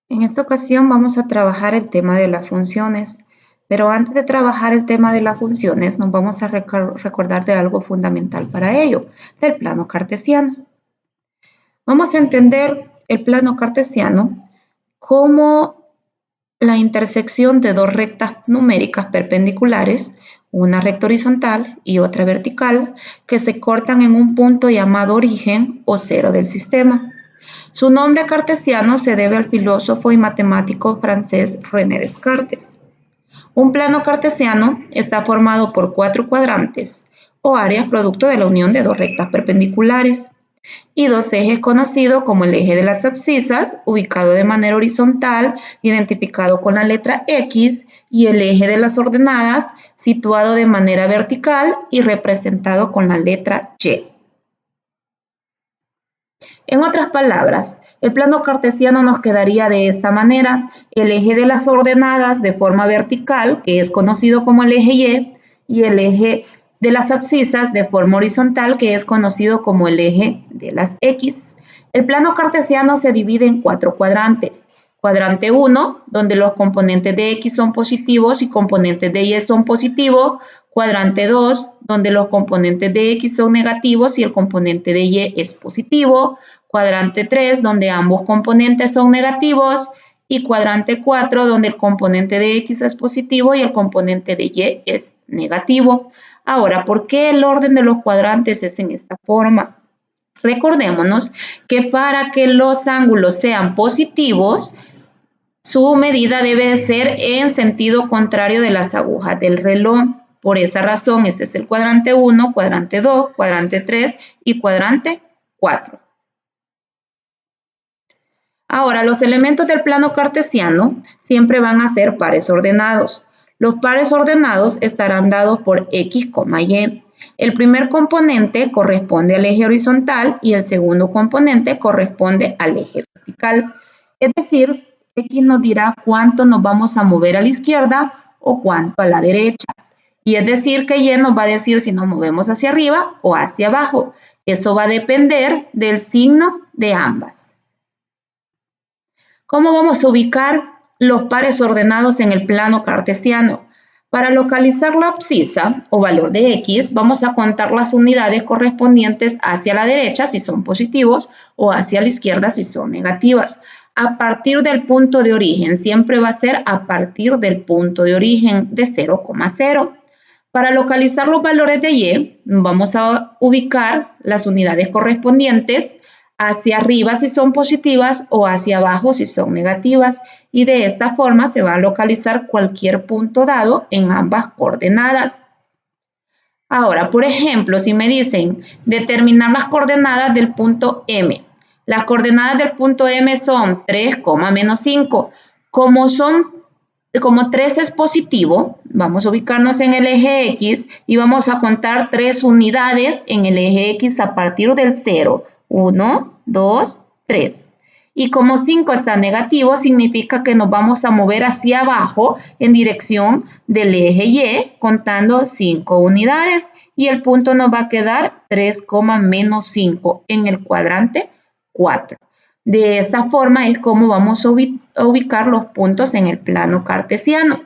En esta ocasión vamos a trabajar el tema de las funciones, pero antes de trabajar el tema de las funciones nos vamos a recordar de algo fundamental para ello, del plano cartesiano. Vamos a entender el plano cartesiano como la intersección de dos rectas numéricas perpendiculares, una recta horizontal y otra vertical, que se cortan en un punto llamado origen o cero del sistema. Su nombre cartesiano se debe al filósofo y matemático francés René Descartes. Un plano cartesiano está formado por 4 cuadrantes o áreas producto de la unión de dos rectas perpendiculares y dos ejes conocidos como el eje de las abscisas, ubicado de manera horizontal, identificado con la letra X, y el eje de las ordenadas, situado de manera vertical y representado con la letra Y. En otras palabras, el plano cartesiano nos quedaría de esta manera: el eje de las ordenadas de forma vertical, que es conocido como el eje y el eje de las abscisas de forma horizontal, que es conocido como el eje de las X. El plano cartesiano se divide en 4 cuadrantes. Cuadrante 1, donde los componentes de X son positivos y componentes de Y son positivos. Cuadrante 2, donde los componentes de X son negativos y el componente de Y es positivo. Cuadrante 3, donde ambos componentes son negativos. Y cuadrante 4, donde el componente de X es positivo y el componente de Y es negativo. Ahora, ¿por qué el orden de los cuadrantes es en esta forma? Recordémonos que para que los ángulos sean positivos, su medida debe ser en sentido contrario de las agujas del reloj. Por esa razón, este es el cuadrante 1, cuadrante 2, cuadrante 3 y cuadrante 4. Ahora, los elementos del plano cartesiano siempre van a ser pares ordenados. Los pares ordenados estarán dados por X, Y. El primer componente corresponde al eje horizontal y el segundo componente corresponde al eje vertical. Es decir, X nos dirá cuánto nos vamos a mover a la izquierda o cuánto a la derecha. Y es decir que Y nos va a decir si nos movemos hacia arriba o hacia abajo. Eso va a depender del signo de ambas. ¿Cómo vamos a ubicar los pares ordenados en el plano cartesiano? Para localizar la abscisa o valor de X, vamos a contar las unidades correspondientes hacia la derecha si son positivos o hacia la izquierda si son negativas. A partir del punto de origen, siempre va a ser a partir del punto de origen de 0,0. Para localizar los valores de Y, vamos a ubicar las unidades correspondientes hacia arriba si son positivas o hacia abajo si son negativas, y de esta forma se va a localizar cualquier punto dado en ambas coordenadas. Ahora, por ejemplo, si me dicen determinar las coordenadas del punto M, las coordenadas del punto M son 3, menos 5. Como 3 es positivo, vamos a ubicarnos en el eje X y vamos a contar 3 unidades en el eje X a partir del 0. 1, 2, 3. Y como 5 está negativo, significa que nos vamos a mover hacia abajo en dirección del eje Y, contando 5 unidades. Y el punto nos va a quedar 3, menos 5 en el cuadrante 4. De esta forma es como vamos a ubicar los puntos en el plano cartesiano.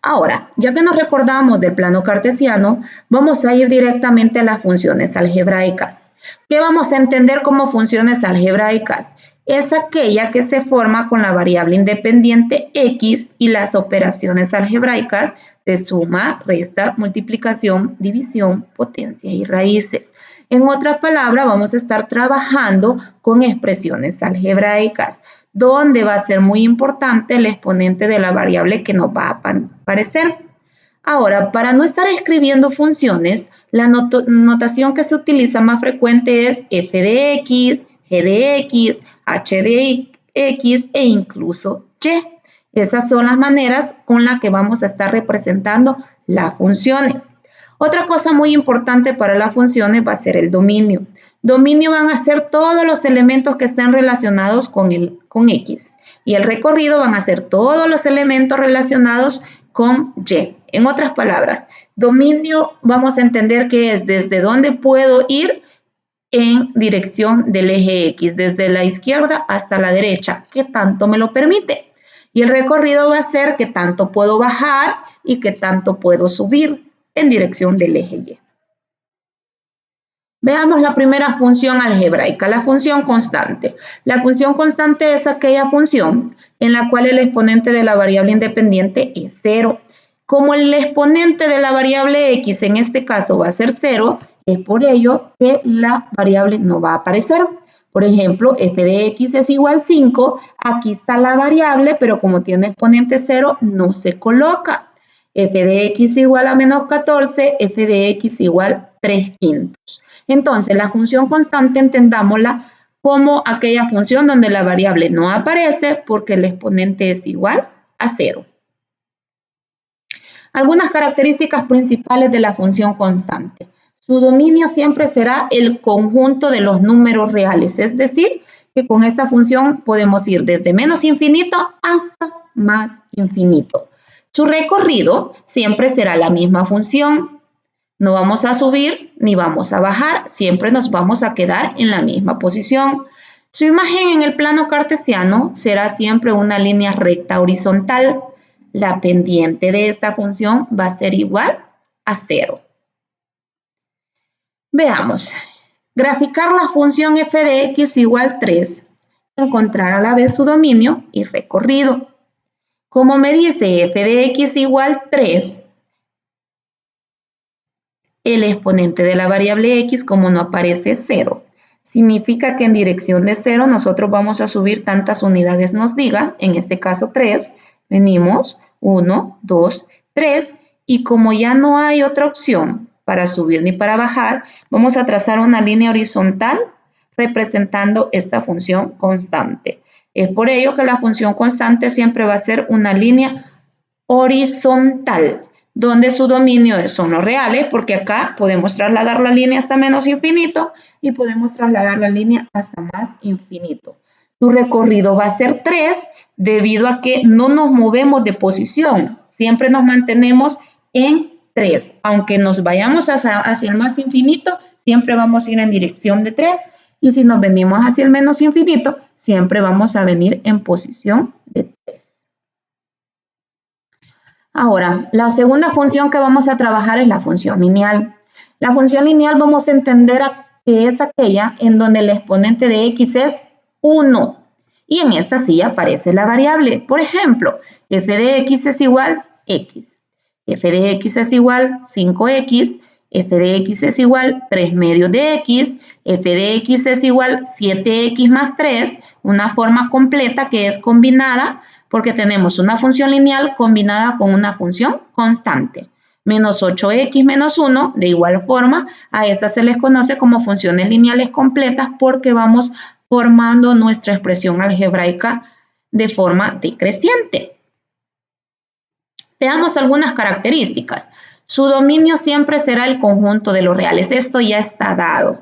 Ahora, ya que nos recordamos del plano cartesiano, vamos a ir directamente a las funciones algebraicas. ¿Qué vamos a entender como funciones algebraicas? Es aquella que se forma con la variable independiente X y las operaciones algebraicas de suma, resta, multiplicación, división, potencia y raíces. En otras palabras, vamos a estar trabajando con expresiones algebraicas, donde va a ser muy importante el exponente de la variable que nos va a aparecer. Ahora, para no estar escribiendo funciones, la notación que se utiliza más frecuente es f de x, g de x, h de x e incluso y. Esas son las maneras con las que vamos a estar representando las funciones. Otra cosa muy importante para las funciones va a ser el dominio. Dominio van a ser todos los elementos que estén relacionados con X. Y el recorrido van a ser todos los elementos relacionados con Y. En otras palabras, dominio vamos a entender que es desde dónde puedo ir en dirección del eje X, desde la izquierda hasta la derecha, que tanto me lo permite. Y el recorrido va a ser qué tanto puedo bajar y qué tanto puedo subir en dirección del eje Y. Veamos la primera función algebraica, la función constante. La función constante es aquella función en la cual el exponente de la variable independiente es 0. Como el exponente de la variable x en este caso va a ser 0, es por ello que la variable no va a aparecer. Por ejemplo, f de x es igual a 5, aquí está la variable, pero como tiene exponente 0, no se coloca. F de x igual a menos 14, f de x igual a 3/5. Entonces, la función constante entendámosla como aquella función donde la variable no aparece porque el exponente es igual a 0. Algunas características principales de la función constante. Su dominio siempre será el conjunto de los números reales, es decir, que con esta función podemos ir desde menos infinito hasta más infinito. Su recorrido siempre será la misma función. No vamos a subir ni vamos a bajar, siempre nos vamos a quedar en la misma posición. Su imagen en el plano cartesiano será siempre una línea recta horizontal. La pendiente de esta función va a ser igual a 0. Veamos. Graficar la función f de x igual a 3. Encontrar a la vez su dominio y recorrido. Como me dice f de x igual a 3, el exponente de la variable x, como no aparece, es 0. Significa que en dirección de 0 nosotros vamos a subir tantas unidades nos diga, en este caso 3. Venimos 1, 2, 3 y como ya no hay otra opción para subir ni para bajar, vamos a trazar una línea horizontal representando esta función constante. Es por ello que la función constante siempre va a ser una línea horizontal, donde su dominio son los reales, porque acá podemos trasladar la línea hasta menos infinito y podemos trasladar la línea hasta más infinito. Su recorrido va a ser 3 debido a que no nos movemos de posición, siempre nos mantenemos en 3. Aunque nos vayamos hacia el más infinito, siempre vamos a ir en dirección de 3 y si nos venimos hacia el menos infinito, siempre vamos a venir en posición de 3. Ahora, la segunda función que vamos a trabajar es la función lineal. La función lineal vamos a entender que es aquella en donde el exponente de x es 1. Y en esta sí aparece la variable. Por ejemplo, f de x es igual a x. F de x es igual a 5x. F de x es igual a 3 medios de x. F de x es igual a 7x más 3. Una forma completa que es combinada porque tenemos una función lineal combinada con una función constante. Menos 8x menos 1, de igual forma, a estas se les conoce como funciones lineales completas porque vamos formando nuestra expresión algebraica de forma decreciente. Veamos algunas características. Su dominio siempre será el conjunto de los reales. Esto ya está dado.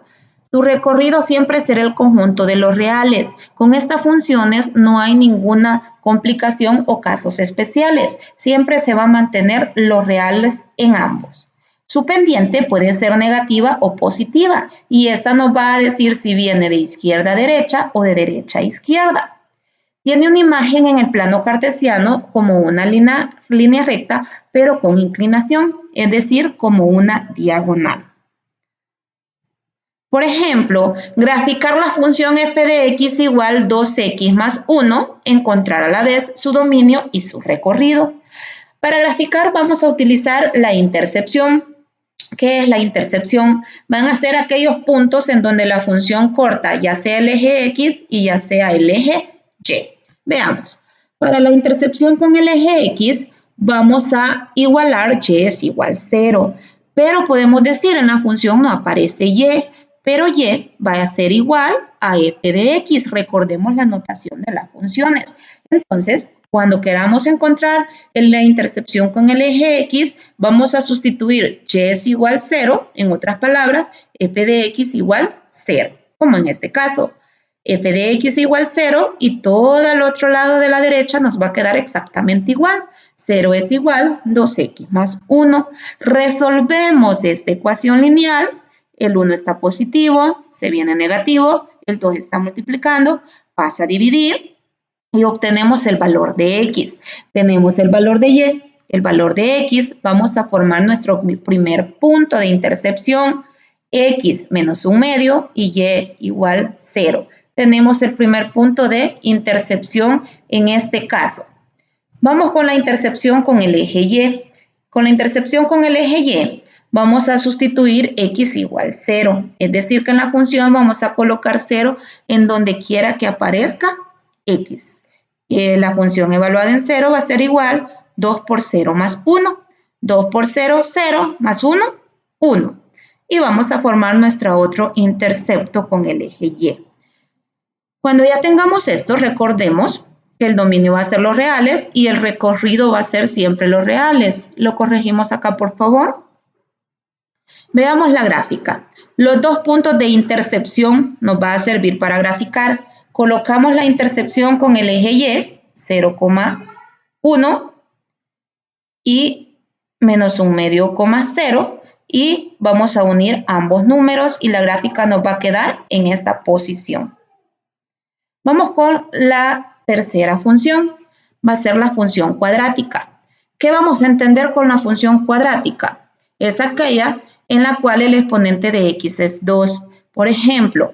Su recorrido siempre será el conjunto de los reales. Con estas funciones no hay ninguna complicación o casos especiales. Siempre se va a mantener los reales en ambos. Su pendiente puede ser negativa o positiva y esta nos va a decir si viene de izquierda a derecha o de derecha a izquierda. Tiene una imagen en el plano cartesiano como una línea recta, pero con inclinación, es decir, como una diagonal. Por ejemplo, graficar la función f de x igual a 2x más 1, encontrar a la vez su dominio y su recorrido. Para graficar vamos a utilizar la intercepción. ¿Qué es la intercepción? Van a ser aquellos puntos en donde la función corta ya sea el eje x y ya sea el eje y. Veamos, para la intercepción con el eje x vamos a igualar y es igual a 0, pero podemos decir en la función no aparece y, pero y va a ser igual a f de x. Recordemos la notación de las funciones. Entonces, cuando queramos encontrar la intercepción con el eje x, vamos a sustituir y es igual a 0, en otras palabras, f de x igual a 0, como en este caso. F de x igual a 0 y todo al otro lado de la derecha nos va a quedar exactamente igual. 0 es igual a 2x más 1. Resolvemos esta ecuación lineal. el 1 está positivo, se viene negativo, el 2 está multiplicando, pasa a dividir y obtenemos el valor de X. Tenemos el valor de Y, el valor de X, vamos a formar nuestro primer punto de intercepción, X menos 1/2 y Y igual 0. Tenemos el primer punto de intercepción en este caso. Vamos con la intercepción con el eje Y. Con la intercepción con el eje Y, vamos a sustituir X igual 0. Es decir, que en la función vamos a colocar 0 en donde quiera que aparezca X. La función evaluada en 0 va a ser igual 2 por 0 más 1. 2 por 0, 0 más 1, 1. Y vamos a formar nuestro otro intercepto con el eje Y. Cuando ya tengamos esto, recordemos que el dominio va a ser los reales y el recorrido va a ser siempre los reales. Lo corregimos acá, por favor. Veamos la gráfica. Los dos puntos de intercepción nos va a servir para graficar. Colocamos la intercepción con el eje Y, 0,1 y menos 1/2, 0. Y vamos a unir ambos números y la gráfica nos va a quedar en esta posición. Vamos con la tercera función, va a ser la función cuadrática. ¿Qué vamos a entender con la función cuadrática? Es aquella en la cual el exponente de x es 2. Por ejemplo,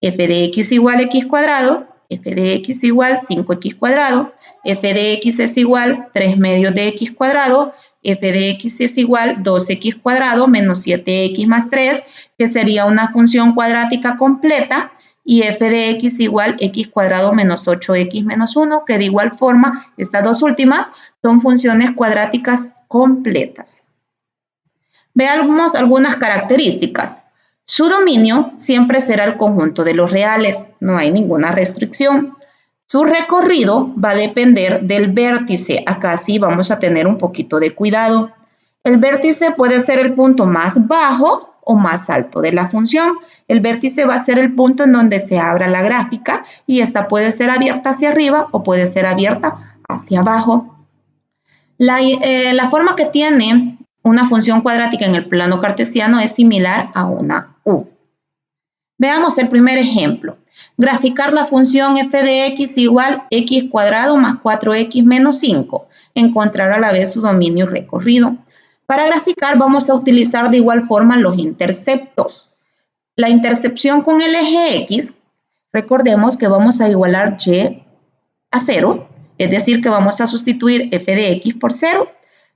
f de x igual x cuadrado, f de x igual 5x cuadrado, f de x es igual 3/2 de x cuadrado, f de x es igual 2x cuadrado menos 7x más 3, que sería una función cuadrática completa, y f de x igual x cuadrado menos 8x menos 1, que de igual forma estas dos últimas son funciones cuadráticas completas. Veamos algunas características. Su dominio siempre será el conjunto de los reales, no hay ninguna restricción. Su recorrido va a depender del vértice, acá sí vamos a tener un poquito de cuidado. El vértice puede ser el punto más bajo o más alto de la función. El vértice va a ser el punto en donde se abra la gráfica y esta puede ser abierta hacia arriba o puede ser abierta hacia abajo. La forma que tiene una función cuadrática en el plano cartesiano es similar a una U. Veamos el primer ejemplo. Graficar la función f de x igual x cuadrado más 4x menos 5. Encontrar a la vez su dominio y recorrido. Para graficar vamos a utilizar de igual forma los interceptos. La intercepción con el eje X, recordemos que vamos a igualar Y a 0, es decir que vamos a sustituir f de x por 0.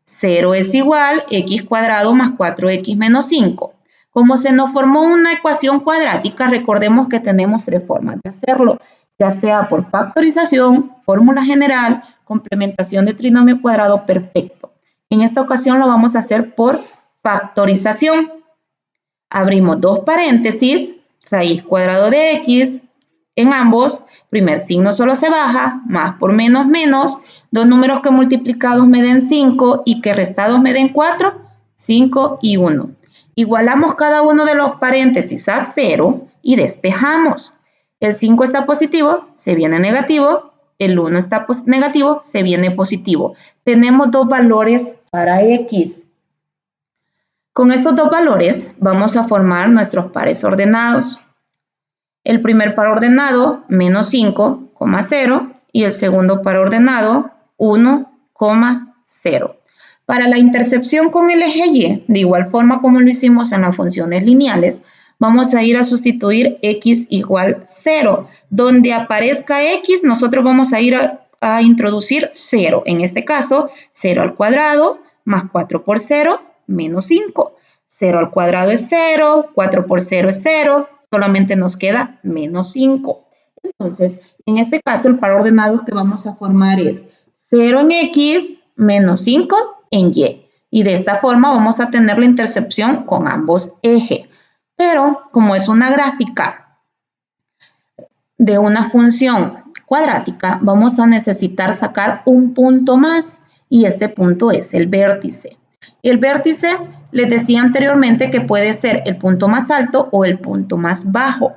0 es igual x cuadrado más 4x menos 5. Como se nos formó una ecuación cuadrática, recordemos que tenemos tres formas de hacerlo, ya sea por factorización, fórmula general, complementación de trinomio cuadrado perfecto. En esta ocasión lo vamos a hacer por factorización. Abrimos dos paréntesis, raíz cuadrado de x, en ambos, primer signo solo se baja, más por menos, menos, dos números que multiplicados me den 5 y que restados me den 4, 5 y 1. Igualamos cada uno de los paréntesis a 0 y despejamos. El 5 está positivo, se viene negativo. El 1 está negativo, se viene positivo. Tenemos dos valores para x. Con estos dos valores vamos a formar nuestros pares ordenados. El primer par ordenado, menos 5,0, y el segundo par ordenado, 1,0. Para la intercepción con el eje Y, de igual forma como lo hicimos en las funciones lineales, vamos a ir a sustituir x igual 0. Donde aparezca x, nosotros vamos a ir a introducir 0. En este caso, 0 al cuadrado más 4 por 0 menos 5. 0 al cuadrado es 0, 4 por 0 es 0, solamente nos queda menos 5. Entonces, en este caso, el par ordenado que vamos a formar es 0 en x menos 5 en y. Y de esta forma vamos a tener la intercepción con ambos ejes. Pero como es una gráfica de una función cuadrática, vamos a necesitar sacar un punto más y este punto es el vértice. El vértice, les decía anteriormente que puede ser el punto más alto o el punto más bajo.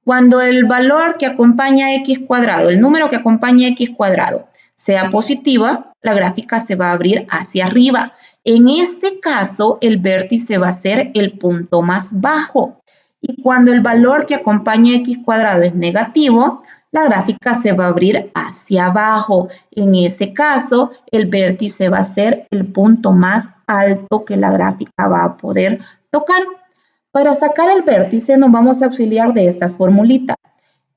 Cuando el valor que acompaña a x cuadrado, el número que acompaña a x cuadrado, sea positiva, la gráfica se va a abrir hacia arriba. En este caso, el vértice va a ser el punto más bajo. Y cuando el valor que acompaña x cuadrado es negativo, la gráfica se va a abrir hacia abajo. En ese caso, el vértice va a ser el punto más alto que la gráfica va a poder tocar. Para sacar el vértice nos vamos a auxiliar de esta formulita.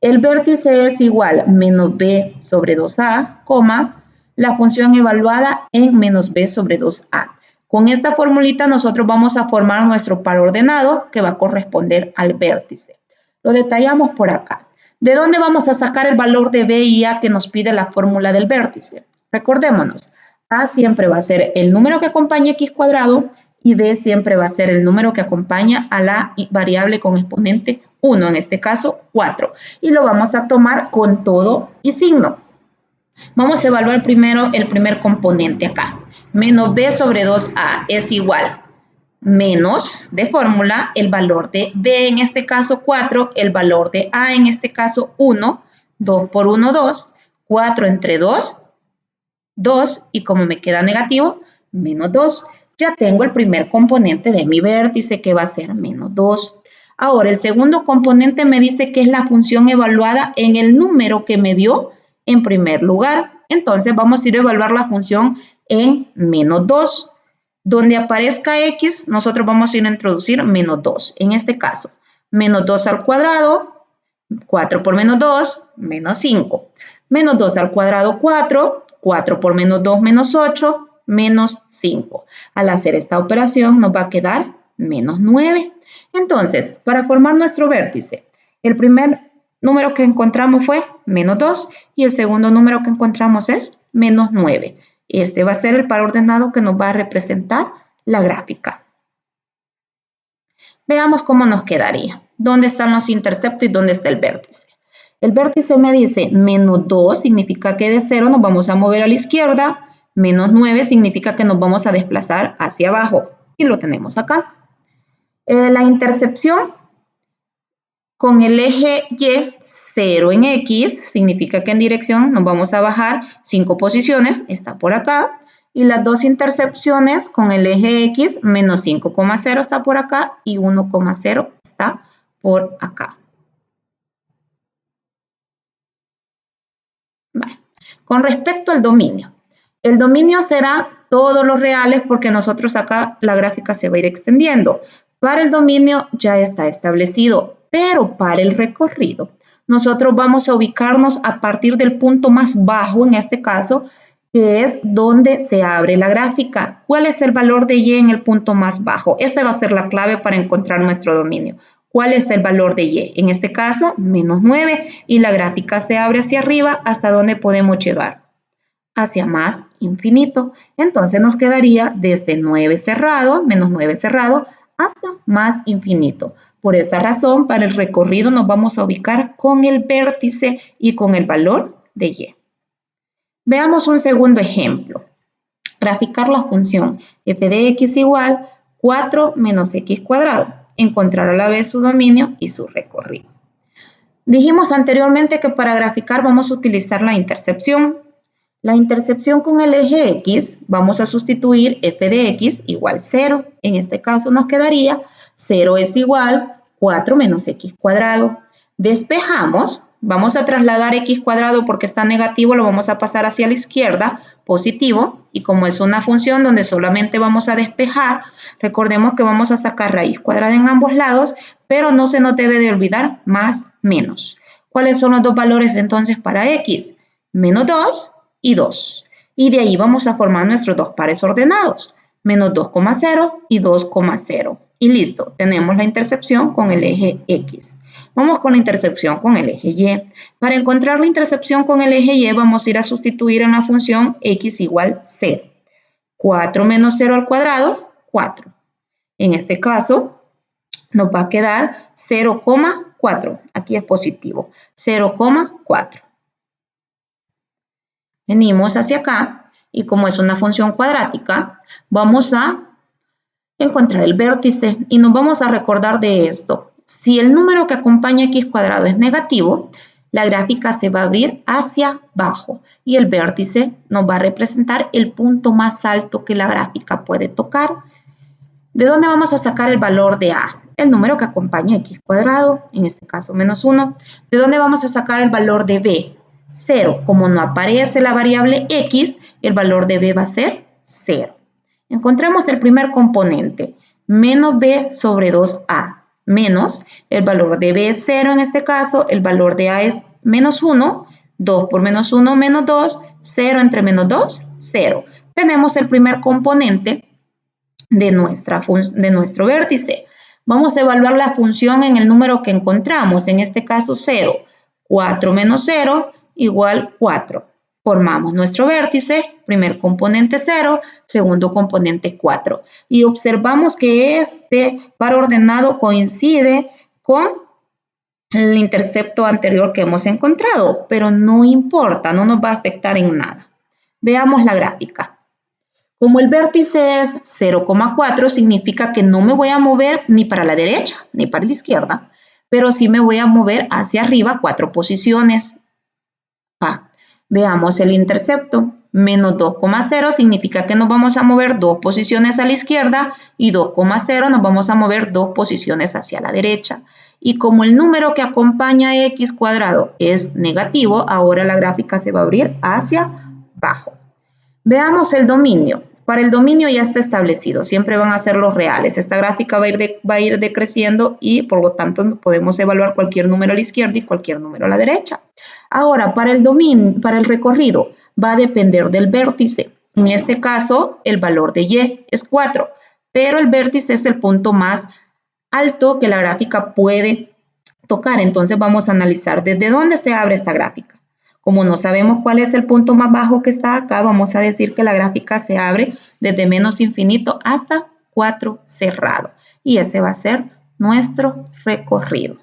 El vértice es igual a menos b sobre 2a, la función evaluada en menos b sobre 2a. Con esta formulita nosotros vamos a formar nuestro par ordenado que va a corresponder al vértice. Lo detallamos por acá. ¿De dónde vamos a sacar el valor de b y a que nos pide la fórmula del vértice? Recordémonos, a siempre va a ser el número que acompaña x cuadrado y b siempre va a ser el número que acompaña a la variable con exponente 1, en este caso 4. Y lo vamos a tomar con todo y signo. Vamos a evaluar primero el primer componente acá. Menos b sobre 2a es igual menos de fórmula el valor de b, en este caso 4, el valor de a, en este caso 1, 2 por 1, 2, 4 entre 2, 2, y como me queda negativo, menos 2. Ya tengo el primer componente de mi vértice que va a ser menos 2. Ahora, el segundo componente me dice que es la función evaluada en el número que me dio en primer lugar. Entonces, vamos a ir a evaluar la función en menos 2. Donde aparezca x, nosotros vamos a ir a introducir menos 2. En este caso, menos 2 al cuadrado, 4 por menos 2, menos 5. Menos 2 al cuadrado, 4. 4 por menos 2, menos 8, menos 5. Al hacer esta operación nos va a quedar menos 9. Entonces, para formar nuestro vértice, el primer número que encontramos fue menos 2 y el segundo número que encontramos es menos 9. Este va a ser el par ordenado que nos va a representar la gráfica. Veamos cómo nos quedaría. ¿Dónde están los interceptos y dónde está el vértice? El vértice me dice menos 2, significa que de 0 nos vamos a mover a la izquierda. Menos 9 significa que nos vamos a desplazar hacia abajo. Y lo tenemos acá. La intercepción con el eje Y, 0 en X, significa que en dirección nos vamos a bajar 5 posiciones, está por acá. Y las dos intercepciones con el eje X, menos 5,0 está por acá y 1,0 está por acá. Vale. Con respecto al dominio, el dominio será todos los reales porque nosotros acá la gráfica se va a ir extendiendo. Para el dominio ya está establecido, pero para el recorrido nosotros vamos a ubicarnos a partir del punto más bajo, en este caso, que es donde se abre la gráfica. ¿Cuál es el valor de y en el punto más bajo? Esa va a ser la clave para encontrar nuestro dominio. ¿Cuál es el valor de y? En este caso, menos 9, y la gráfica se abre hacia arriba. ¿Hasta dónde podemos llegar? Hacia más infinito. Entonces nos quedaría desde 9 cerrado, menos 9 cerrado, hasta más infinito. Por esa razón, para el recorrido nos vamos a ubicar con el vértice y con el valor de y. Veamos un segundo ejemplo. Graficar la función f de x igual 4 menos x cuadrado. Encontrar a la vez su dominio y su recorrido. Dijimos anteriormente que para graficar vamos a utilizar la intercepción. La intercepción con el eje X, vamos a sustituir f de x igual 0. En este caso nos quedaría 0 es igual 4 menos x cuadrado. Despejamos, vamos a trasladar x cuadrado porque está negativo, lo vamos a pasar hacia la izquierda, positivo. Y como es una función donde solamente vamos a despejar, recordemos que vamos a sacar raíz cuadrada en ambos lados, pero no se nos debe de olvidar más, menos. ¿Cuáles son los dos valores entonces para x? Menos 2 y 2. Y de ahí vamos a formar nuestros dos pares ordenados, menos 2,0 y 2,0. Y listo, tenemos la intercepción con el eje X. Vamos con la intercepción con el eje Y. Para encontrar la intercepción con el eje Y vamos a ir a sustituir en la función X igual 0. 4 menos 0 al cuadrado, 4. En este caso nos va a quedar 0,4. Aquí es positivo, 0,4. Venimos hacia acá y como es una función cuadrática, vamos a encontrar el vértice y nos vamos a recordar de esto. Si el número que acompaña x cuadrado es negativo, la gráfica se va a abrir hacia abajo y el vértice nos va a representar el punto más alto que la gráfica puede tocar. ¿De dónde vamos a sacar el valor de A? El número que acompaña x cuadrado, en este caso menos 1. ¿De dónde vamos a sacar el valor de B? 0. Como no aparece la variable x, el valor de B va a ser 0. Encontremos el primer componente, menos B sobre 2A, menos el valor de B es 0 en este caso, el valor de A es menos 1, 2 por menos 1, menos 2, 0 entre menos 2, 0. Tenemos el primer componente de nuestro vértice. Vamos a evaluar la función en el número que encontramos, en este caso 0. 4 menos 0 igual 4. Formamos nuestro vértice, primer componente 0, segundo componente 4. Y observamos que este par ordenado coincide con el intercepto anterior que hemos encontrado, pero no importa, no nos va a afectar en nada. Veamos la gráfica. Como el vértice es 0,4, significa que no me voy a mover ni para la derecha ni para la izquierda, pero sí me voy a mover hacia arriba 4 posiciones. Veamos el intercepto. Menos 2,0 significa que nos vamos a mover 2 posiciones a la izquierda y 2,0 nos vamos a mover 2 posiciones hacia la derecha. Y como el número que acompaña a x cuadrado es negativo, ahora la gráfica se va a abrir hacia abajo. Veamos el dominio. Para el dominio ya está establecido, siempre van a ser los reales. Esta gráfica va a ir decreciendo y por lo tanto podemos evaluar cualquier número a la izquierda y cualquier número a la derecha. Ahora, para el recorrido va a depender del vértice. En este caso, el valor de y es 4, pero el vértice es el punto más alto que la gráfica puede tocar. Entonces vamos a analizar desde dónde se abre esta gráfica. Como no sabemos cuál es el punto más bajo que está acá, vamos a decir que la gráfica se abre desde menos infinito hasta 4 cerrado. Y ese va a ser nuestro recorrido.